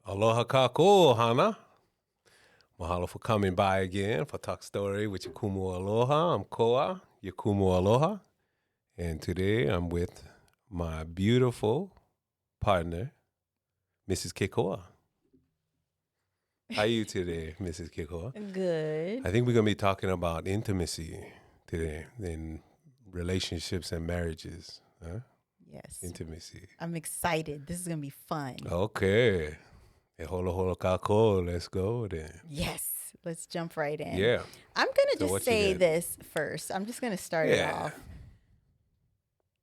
Aloha kako, Hana. Mahalo for coming by again for Talk Story with Yakumu Aloha. I'm Koa, Yakumu Aloha. And today I'm with my beautiful partner, Mrs. Kekoa. How are you today, Mrs. Kekoa? Good. I think we're going to be talking about intimacy today in relationships and marriages. Huh? Yes. Intimacy. I'm excited. This is going to be fun. Okay. E holo holo kako. Let's go then. Yes. Let's jump right in. Yeah. I'm going to So what just you say got? this first. I'm just going to start it Yeah. off.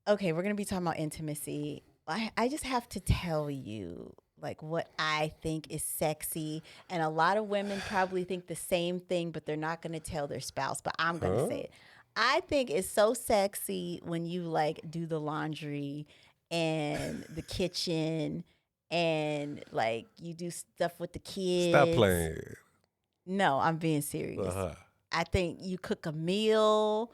Okay, we're going to be talking about intimacy. I just have to tell you, like, what I think is sexy. And a lot of women probably think the same thing, but they're not going to tell their spouse. But I'm going to Huh? say it. I think it's so sexy when you, like, do the laundry and the kitchen and, like, you do stuff with the kids. Stop playing. No, I'm being serious. I think you cook a meal.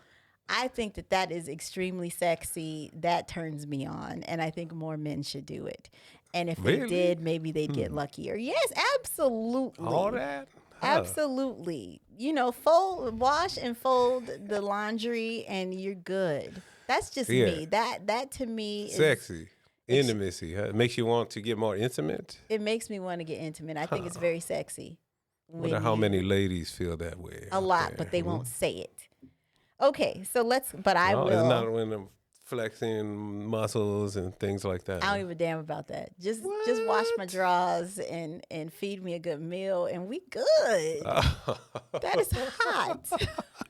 I think that is extremely sexy. That turns me on. And I think more men should do it. And if they Really? did, maybe they'd get luckier. Yes, absolutely. All that? Huh. Absolutely. You know, wash and fold the laundry and you're good. That's just Yeah. me. That to me is Sexy. Intimacy. Huh? It makes you want to get more intimate. it makes me want to get intimate. I think it's very sexy. Wonder when how you- many ladies feel that way. A out lot, there. but they won't say it. Okay, so I No, will. it's not when I'm flexing muscles and things like that. I don't give a damn about that. Just wash my What? drawers and feed me a good meal and we good. That is hot.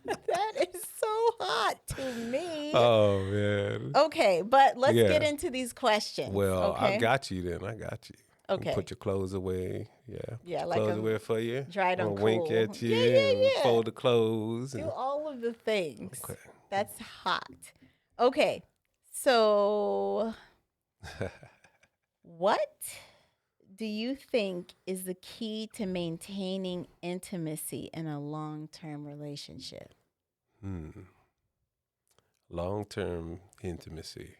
That is so hot to me. Oh, man. Okay, but let's Yeah. get into these questions. Well, okay? I got you then. I got you. Okay. Put your clothes away. Yeah. Yeah, Put like clothes a away for you. dried on I'ma wink coal. at you. Yeah, yeah, and yeah. Fold the clothes. Do And, all of the things. okay. That's hot. Okay, so what do you think is the key to maintaining intimacy in a long-term relationship? Long-term intimacy.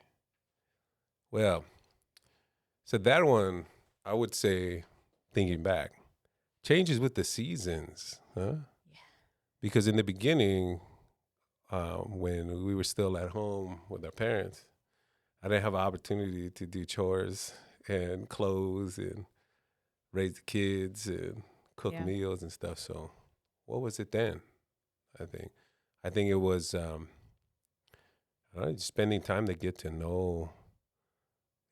Well, so that one, I would say, thinking back, changes with the seasons, huh? Yeah. Because in the beginning, when we were still at home with our parents, I didn't have an opportunity to do chores and clothes and raise the kids and cook Yeah. meals and stuff. So what was it then? I think it was I don't know, spending time to get to know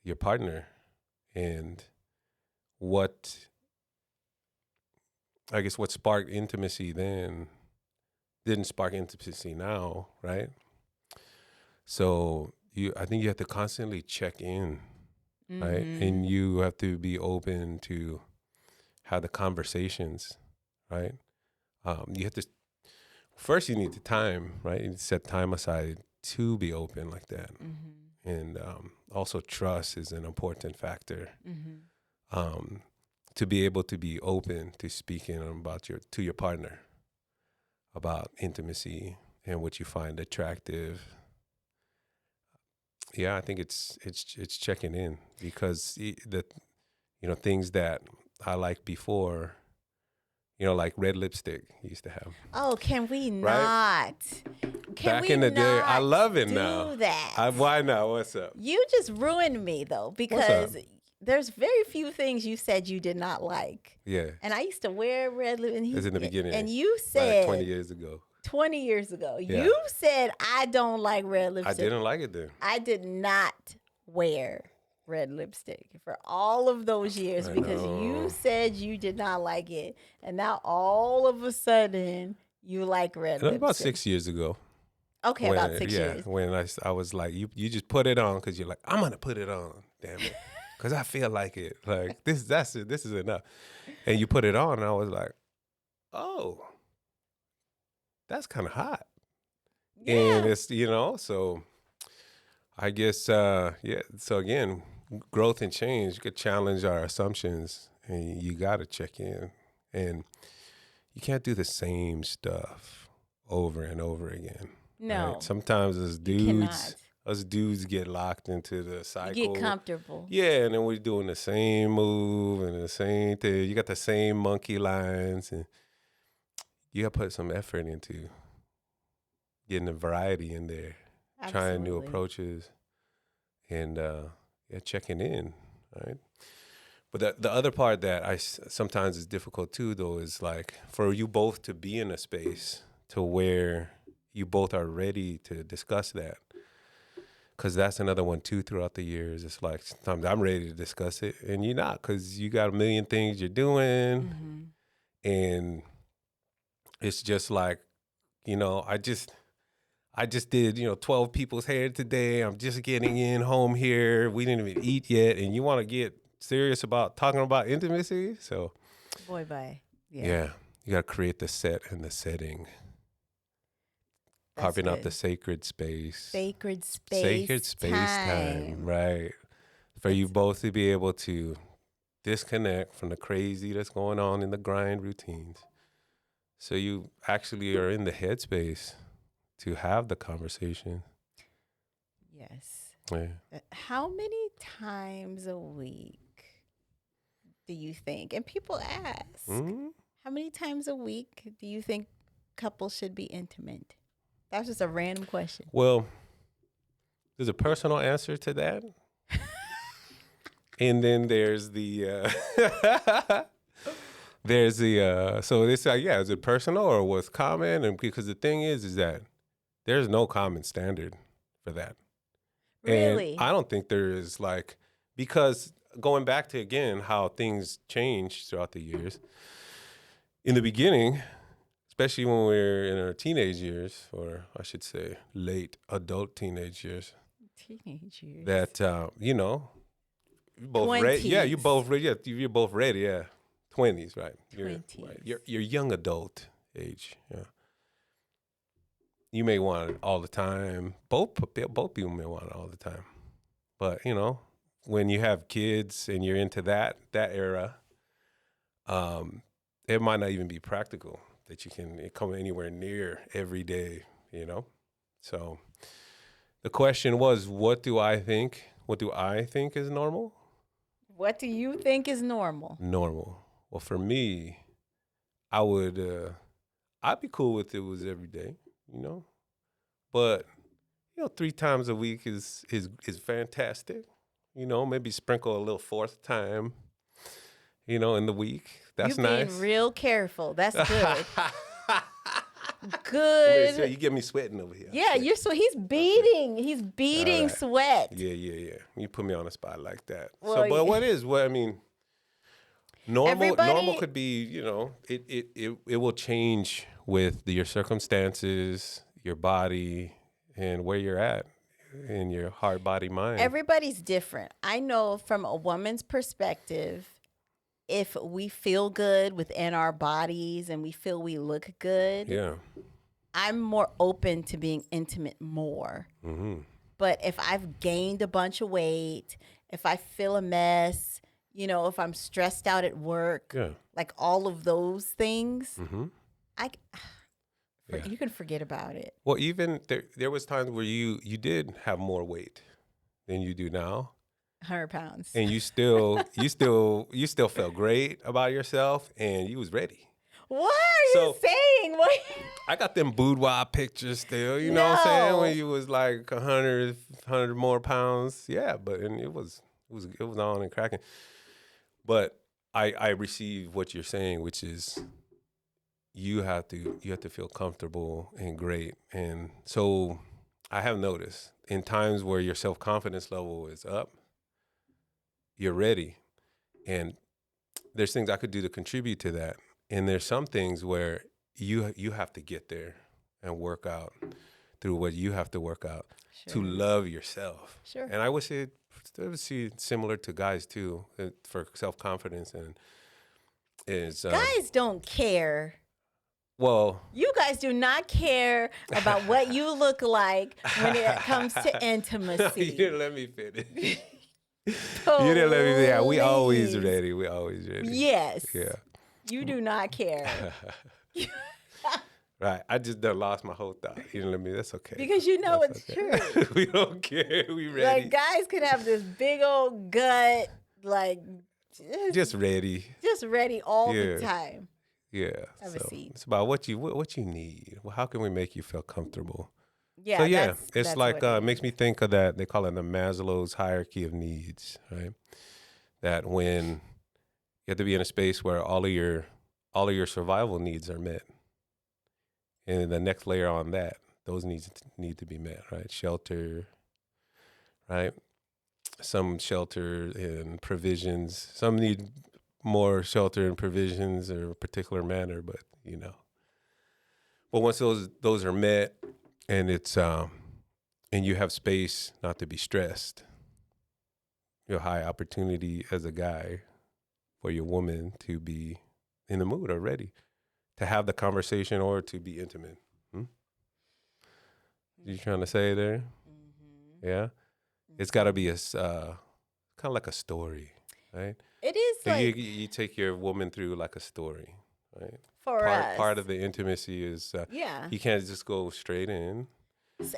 your partner and what sparked intimacy then didn't spark intimacy now, right? So I think you have to constantly check in, right? Mhm. And you have to be open to have the conversations, right? You have to first you need the time, right? You need to set time aside to be open like that. Mhm. And also trust is an important factor. Mhm. To be able to be open to speaking about to your partner about intimacy and what you find attractive. Yeah, I think it's checking in because things that I liked before, like red lipstick you used to have. Oh, can we Right? not? Can Back we in the day, I not love it do now. that? Why not? What's up? You just ruined me though, because up? there's very few things you said you did not like. Yeah, And I used to wear red lip. And it's in the beginning. And you like said 20 years ago. 20 years ago, Yeah. you said I don't like red I lipstick. didn't like it then. I did not wear red lipstick for all of those years I because know. you said you did not like it. And now all of a sudden you like red That was lipstick. about 6 years ago. Okay, about 6 years. When I was like, you just put it on because you're like, I'm gonna put it on, damn it, because I feel like it. Like this is enough, and you put it on, and I was like, oh, that's kind of hot, and Yeah. it's so I guess So again, growth and change could challenge our assumptions, and you got to check in, and you can't do the same stuff over and over again. No. Right? Sometimes as You dudes, cannot. us dudes get locked into the You cycle. get comfortable. Yeah, and then we're doing the same move and the same thing. You got the same monkey lines, and you got to put some effort into getting the variety in there, trying new Absolutely. approaches, and checking in, right? But the other part that sometimes is difficult too, though, is like for you both to be in a space to where you both are ready to discuss that. Because that's another one too throughout the years. It's like sometimes I'm ready to discuss it and you're not, because you got a million things you're doing. And it's just like, I just did, 12 people's hair today. I'm just getting in home here. We didn't even eat yet. And you want to get serious about talking about intimacy? So, Boy, bye. yeah, you got to create the set and the setting. That's Carving out good. the sacred space. Sacred space. Sacred space time, right? For you both to be able to disconnect from the crazy that's going on in the grind routines. So you actually are in the headspace to have the conversation. Yes. Yeah. How many times a week do you think? And people ask, how many times a week do you think couples should be intimate? That was just a random question. Well, there's a personal answer to that. And then there's the so it's like, yeah, is it personal or what's common? And because the thing is that there's no common standard for that. Really? And I don't think there is, like, because going back to, again, how things change throughout the years. In the beginning, especially when we're in our teenage years, or I should say late adult teenage years. Teenage years. That, you both ready. Yeah, you both ready. Yeah, you're both ready. Yeah. 20s, right? 20s. Right. Your young adult age. Yeah. You may want it all the time. Both people may want it all the time. But, when you have kids and you're into that era, it might not even be practical that you can come anywhere near every day, So the question was, what do I think? What do I think is normal? What do you think is normal? Normal. Well, for me, I'd be cool with it was every day, But 3 times a week is fantastic. Maybe sprinkle a little fourth time, in the week. That's You're nice. being real careful. That's good. Good. So you get me sweating over here. Yeah, he's beating. He's beating right. sweat. Yeah. You put me on a spot like that. Well, but normal could be, it will change with your circumstances, your body, and where you're at in your heart, body, mind. Everybody's different. I know from a woman's perspective, if we feel good within our bodies and we feel we look good, yeah, I'm more open to being intimate more. But if I've gained a bunch of weight, if I feel a mess, if I'm stressed out at work, like all of those things, you can forget about it. Well, even there was times where you did have more weight than you do now. 100 pounds. And you still felt great about yourself, and you was ready. What are you saying? What? I got them boudoir pictures still, you know what I'm saying? When you was like 100 more pounds. Yeah, and it was on and cracking. But I receive what you're saying, which is you have to feel comfortable and great. And so I have noticed in times where your self-confidence level is up, you're ready. And there's things I could do to contribute to that. And there's some things where you have to get there and work out through what you have to work out to love yourself. Sure. And I would say similar to guys too, for self-confidence and is guys don't care. Well, you guys do not care about what you look like when it comes to intimacy. You didn't let me finish. You didn't let me. Yeah, we always ready. We always ready. Yes. Yeah. You do not care. Right. I just done lost my whole thought. You know what I mean? That's okay. Because you know That's it's okay. true. We don't care. We ready. Like guys could have this big old gut, like Just ready. just ready all Yeah. the time. Yeah. Have a So seat. it's about what you need. Well, how can we make you feel comfortable? Yeah, So yeah, that's it's like what it it makes is. me think of that. They call it the Maslow's hierarchy of needs, right? That when you have to be in a space where all of your survival needs are met, and the next layer on that, those needs need to be met, right? Shelter, right? Some shelter and provisions. Some need more shelter and provisions or a particular manner, but But once those are met, and it's and you have space not to be stressed, your high opportunity as a guy for your woman to be in the mood or ready to have the conversation or to be intimate. You trying to say there? Mm-hmm. Yeah, it's got to be kind of like a story, right? It is So like you take your woman through like a story, right? for us. Part of the intimacy is Yeah. you can't just go straight in. It's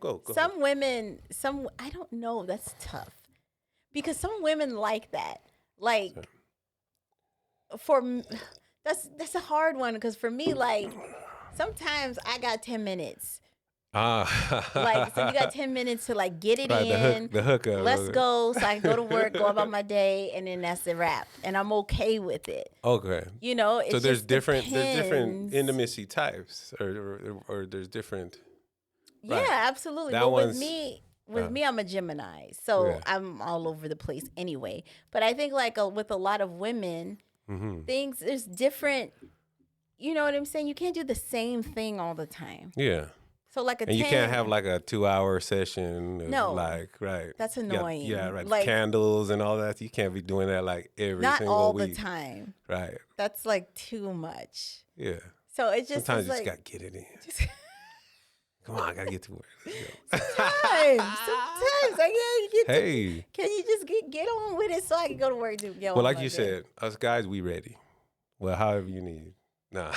Go. some women, I don't know, that's tough. Because some women like that. Like that's a hard one because for me, like sometimes I got 10 minutes. Like so you got 10 minutes to like get it right, in. the hookup. Let's go so I can go to work, go about my day, and then that's a wrap. And I'm okay with it. Okay. You know, it So there's just different depends. intimacy types, or there's different. Yeah, Right. absolutely. That But one's- with me, I'm a Gemini, so Yeah. I'm all over the place anyway. But I think like with a lot of women, things there's different. You know what I'm saying? You can't do the same thing all the time. Yeah. So like And you can't have like a 2-hour session. Of No. right. That's You got- annoying. yeah, right. Like Candles and all that. You can't be doing that like every not single all week. the time. Right. That's like too much. Yeah. So it just Sometimes is you like just gotta get it in. just, Come on, I gotta get to work. Let's go. sometimes I can't get. Hey. Can you just get on with it so I can go to work? Get Well, on like my you day? said, us guys, we ready. Well, however you need. Nah.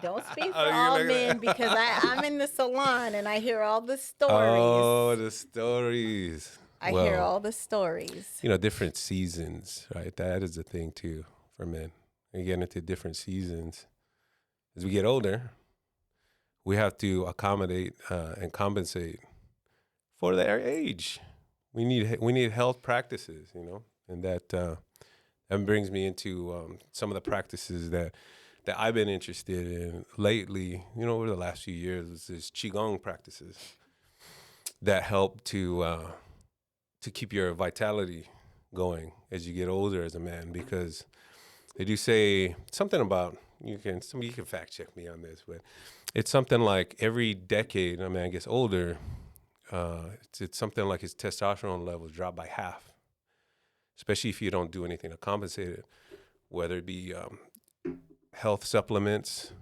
Don't speak for Oh, you're all like- men because I'm in the salon and I hear all the stories. Oh, the stories. I hear all the stories. Different seasons, right? That is the thing too for men. We get into different seasons. As we get older, we have to accommodate and compensate for their age. We need health practices, and that brings me into some of the practices that I've been interested in lately. Over the last few years, is qigong practices that help to keep your vitality going as you get older as a man, because they do say something about you can fact check me on this, but it's something like every decade a man gets older, it's something like his testosterone levels drop by half, especially if you don't do anything to compensate it, whether it be health supplements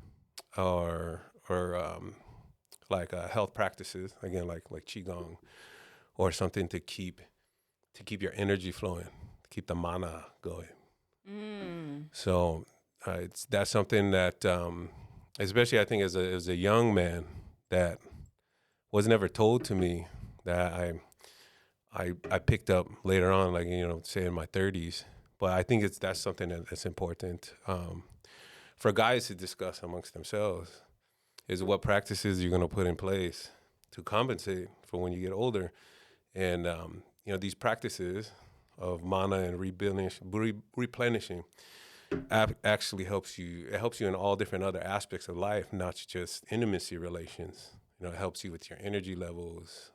or like health practices, again like qigong, or something to keep your energy flowing, to keep the mana going. So that's something that especially I think as a young man, that was never told to me, that I picked up later on, like say in my 30s. But I think that's something that's important for guys to discuss amongst themselves, is what practices you're going to put in place to compensate for when you get older. And these practices of mana and replenishing actually helps you. It helps you in all different other aspects of life, not just intimacy relations. It helps you with your energy levels,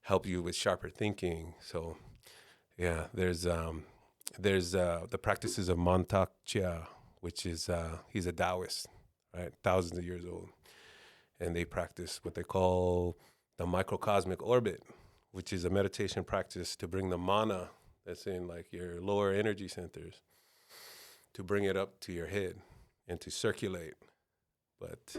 help you with sharper thinking. So yeah, there's the practices of Mantak Chia, which is he's a Taoist, right? Thousands of years old, and they practice what they call the microcosmic orbit, which is a meditation practice to bring the mana that's in like your lower energy centers, to bring it up to your head and to circulate. But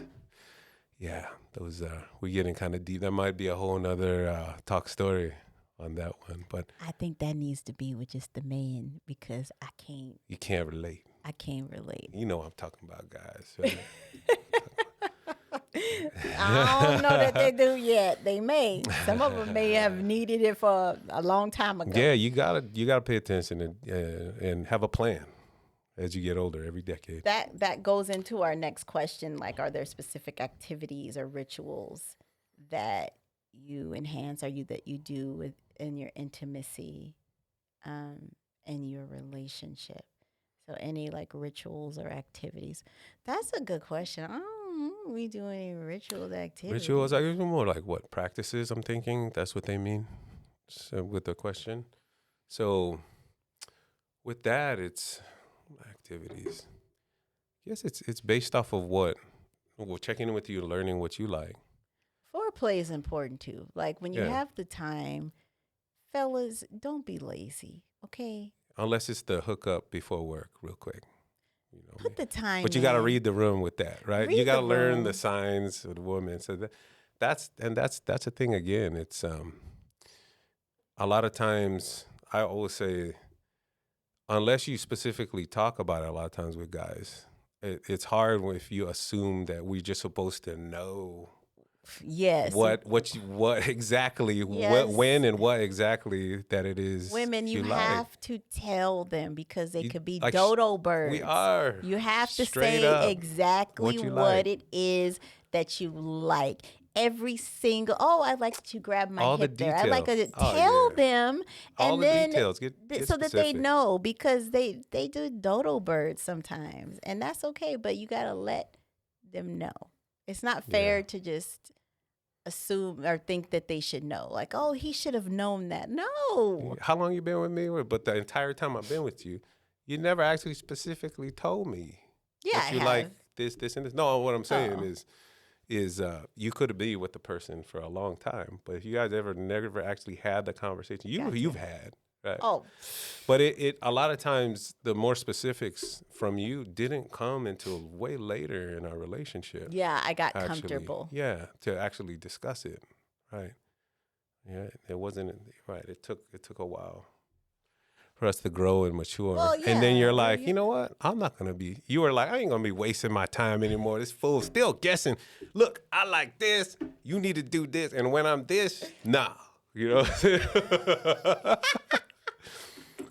yeah, those we're getting kind of deep. That might be a whole nother talk story on that one. But I think that needs to be with just the man because I can't. you can't relate. I can't relate. You know I'm talking about guys, right? I don't know that they do yet. They may. Some of them may have needed it for a long time ago. Yeah, you gotta pay attention and have a plan as you get older every decade. That goes into our next question. Like, are there specific activities or rituals that you enhance, or that you do in your intimacy, in your relationship? So, any like rituals or activities? That's a good question. I don't know if we do any rituals activities. Rituals, I guess more like what practices. I'm thinking that's what they mean. So with the question, so with that, it's activities. Yes, it's based off of what. Well, checking in with you, learning what you like. Foreplay is important too. Like when you Yeah. have the time, fellas, don't be lazy. Okay, Unless it's the hookup before work, real quick. You know me. put the time. But you got to in. read the room with that, right? You Read got the to learn the room. signs of the woman. So that's a thing again. It's a lot of times I always say, unless you specifically talk about it, a lot of times with guys, it's hard if you assume that we're just supposed to know Yes. what exactly Yes. when and what exactly that it is. Women, you like. have to tell them because they You- could be like, dodo birds. We are. You have to Straight say up exactly what you what like. it is that you like. Every single, oh, I like that you grab my All the hip there. I like details. to Oh, tell yeah. them, All and the then details. Get so that they specific. know, because they do dodo birds sometimes, and that's okay. But you gotta let them know. It's not fair Yeah. to just assume or think that they should know. Like, oh, he should have known that. No. How long you been with me? But the entire time I've been with you, you never actually specifically told me Yeah, I that you have. like this, and this. No, what I'm saying Oh. is you could be with the person for a long time, but if you guys never actually had the conversation Gotcha. you've had, right? Oh, But it a lot of times the more specifics from you didn't come until way later in our relationship. yeah, I got Actually, comfortable. yeah, to actually discuss it, right? Yeah, it wasn't right. It took a while for us to grow and mature. Well, And then yeah, you're well, like, yeah. you know what? I'm not gonna be. You were like, I ain't gonna be wasting my time anymore. This fool's still guessing. Look, I like this. You need to do this. And when I'm this, nah. You know.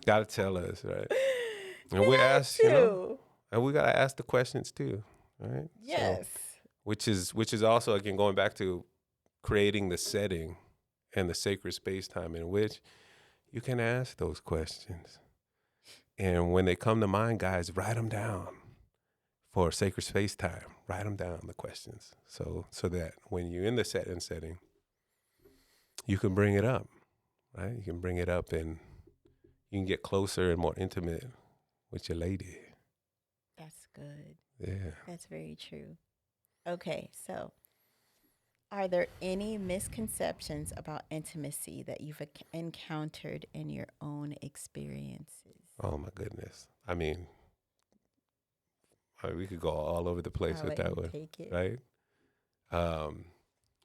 Gotta tell us, right? And we ask, and we gotta ask the questions too, right? Yes. So, which is also again going back to creating the setting and the sacred space time in which you can ask those questions. And when they come to mind, guys, write them down for sacred space time. Write them down, the questions, so that when you're in the setting, you can bring it up, right? You can bring it up and you can get closer and more intimate with your lady. That's good. Yeah. That's very true. Okay, so are there any misconceptions about intimacy that you've encountered in your own experiences? Oh my goodness. I mean, we could go all over the place I'll with let that you one, take it. right?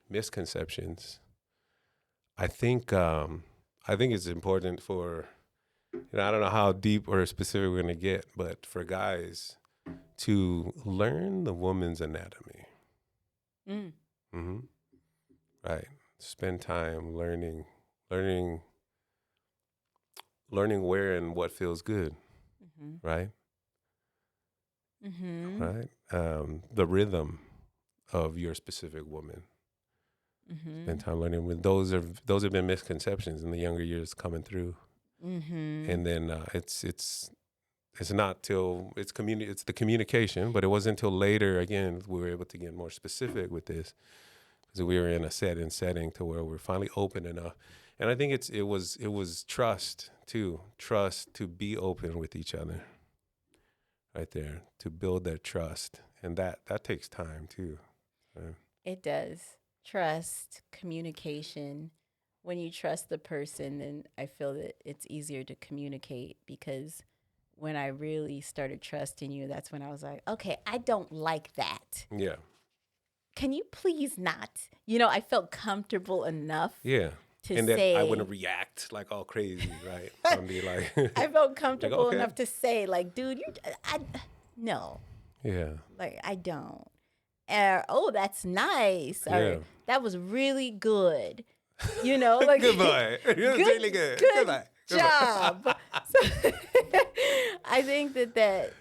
Misconceptions. I think it's important for, I don't know how deep or specific we're gonna get, but for guys to learn the woman's anatomy. Mm. Mm-hmm. Right. Spend time learning where and what feels good. Mm-hmm. Right. Mm-hmm. Right. The rhythm of your specific woman. Mm-hmm. Spend time learning. With those have been misconceptions in the younger years coming through. Mm-hmm. And then it's not till it's the communication, but it wasn't until later again we were able to get more specific with this, because we were in a setting to where we're finally open enough. And I think it was trust too, trust to be open with each other, right there, to build that trust, and that takes time too. Right? It does. Trust, communication. When you trust the person, then I feel that it's easier to communicate, because when I really started trusting you, that's when I was like, okay, I don't like that. Yeah. Can you please not? I felt comfortable enough Yeah. to And that I say, wouldn't react like all crazy, right? I'd be like, I felt like, comfortable okay. enough to say, like, dude, no, Yeah. like, I don't. Or, oh, that's nice. Yeah. Or, that was really good. You know, like, Goodbye. It was really good. good Goodbye. job. So, I think that,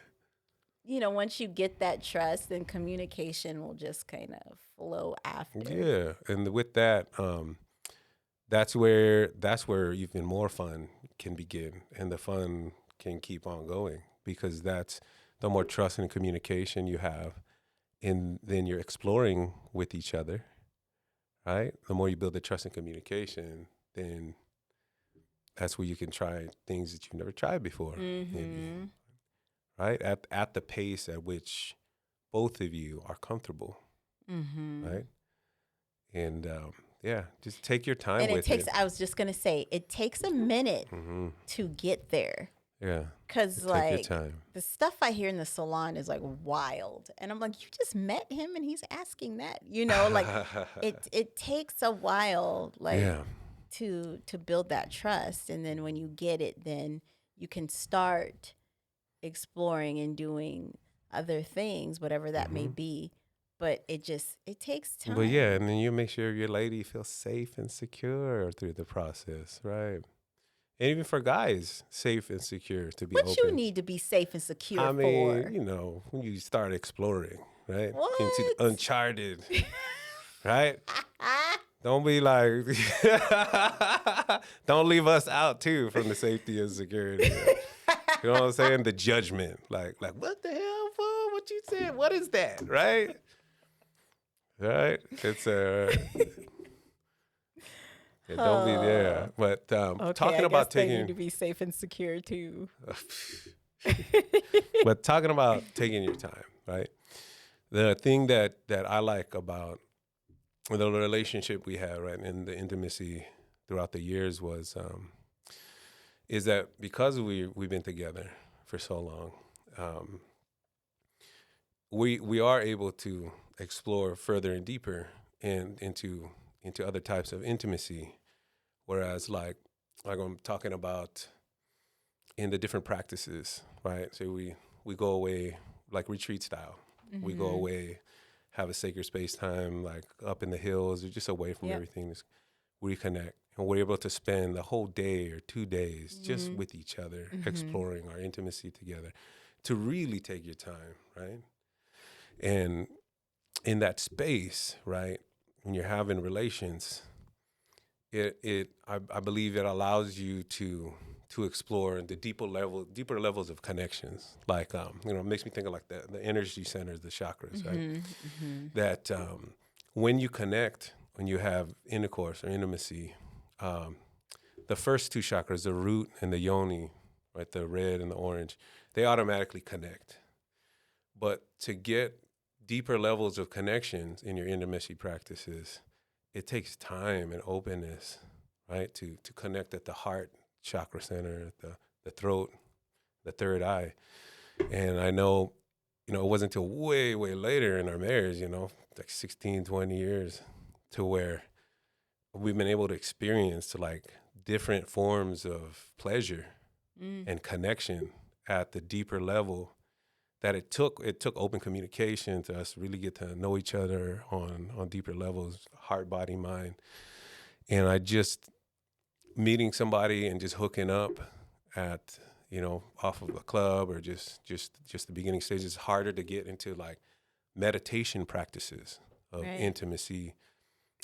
once you get that trust, then communication will just kind of flow after. Yeah. And with that, that's where even more fun can begin, and the fun can keep on going, because that's the more trust and communication you have, and then you're exploring with each other, right? The more you build the trust and communication, then that's where you can try things that you've never tried before, maybe, right? At the pace at which both of you are comfortable, right? And yeah, just take your time And it with takes, it. I was just going to say, it takes a minute Mm-hmm. to get there. Yeah. Because, Take like, your time. the stuff I hear in the salon is, like, wild. And I'm like, you just met him and he's asking that. Like, it takes a while, like, Yeah. to build that trust. And then when you get it, then you can start exploring and doing other things, whatever that may be. But it takes time. But yeah, and then you make sure your lady feels safe and secure through the process, right? And even for guys, safe and secure to be What open. you need to be safe and secure I mean, for? when you start exploring, right? What? Into the uncharted, right? Don't be like, don't leave us out too from the safety and security. You know what I'm saying? The judgment, like what the hell, fool? What you said? What is that, right? Right? It's yeah, don't be there. But Okay, talking I about guess they taking, need to be safe and secure too. but talking about taking your time, right? The thing that I like about the relationship we had, right, and the intimacy throughout the years is that because we've been together for so long, we are able to explore further and deeper and into other types of intimacy. Whereas like I'm talking about in the different practices, right? So we go away like retreat style. We go away, have a sacred space time, like up in the hills or just away from everything. Just reconnect. And we're able to spend the whole day or 2 days just with each other, exploring our intimacy together, to really take your time, right? And in that space, right, when you're having relations, I believe it allows you to explore the deeper levels of connections. Like it makes me think of like the energy centers, the chakras, right? That when you connect, when you have intercourse or intimacy, the first two chakras, the root and the yoni, right, the red and the orange, they automatically connect. But to get deeper levels of connections in your intimacy practices, it takes time and openness, right, to connect at the heart chakra center, the throat, the third eye. And I know, it wasn't until way, way later in our marriage, like 16, 20 years, to where we've been able to experience like different forms of pleasure and connection at the deeper level, that it took open communication to us really get to know each other on deeper levels, heart, body, mind. And I just meeting somebody and just hooking up at, off of a club or just the beginning stages, it's harder to get into like meditation practices of intimacy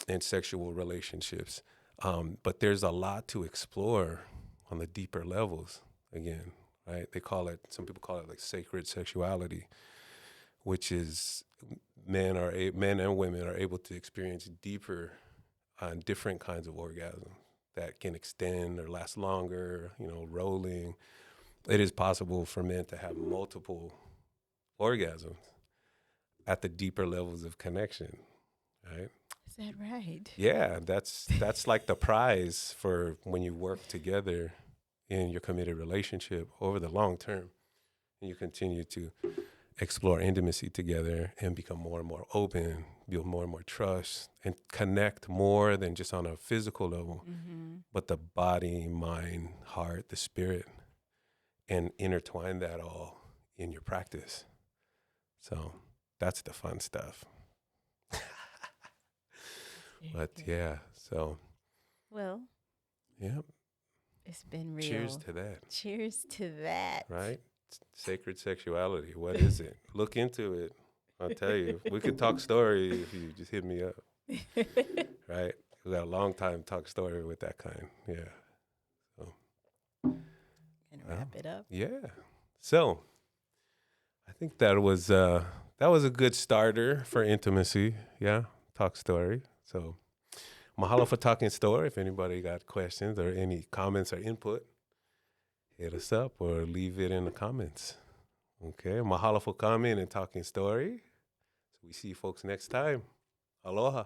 and sexual relationships. But there's a lot to explore on the deeper levels again, right? Some people call it like sacred sexuality, which is men and women are able to experience deeper, different kinds of orgasm that can extend or last longer, rolling. It is possible for men to have multiple orgasms at the deeper levels of connection, right? Is that right? Yeah, that's like the prize for when you work together in your committed relationship over the long term, and you continue to explore intimacy together and become more and more open, build more and more trust, and connect more than just on a physical level, but the body, mind, heart, the spirit, and intertwine that all in your practice. So that's the fun stuff. But yeah, so Well, yeah, it's been real. cheers to that. Cheers to that. Right? Sacred sexuality. What is it? Look into it. I'll tell you. We could talk story if you just hit me up. Right? We got a long time to talk story with that kind. Yeah. So And wrap it up. yeah. So I think that was a good starter for intimacy. Yeah. Talk story. So mahalo for talking story. If anybody got questions or any comments or input, hit us up or leave it in the comments. Okay. Mahalo for coming and talking story. So we see you folks next time. Aloha.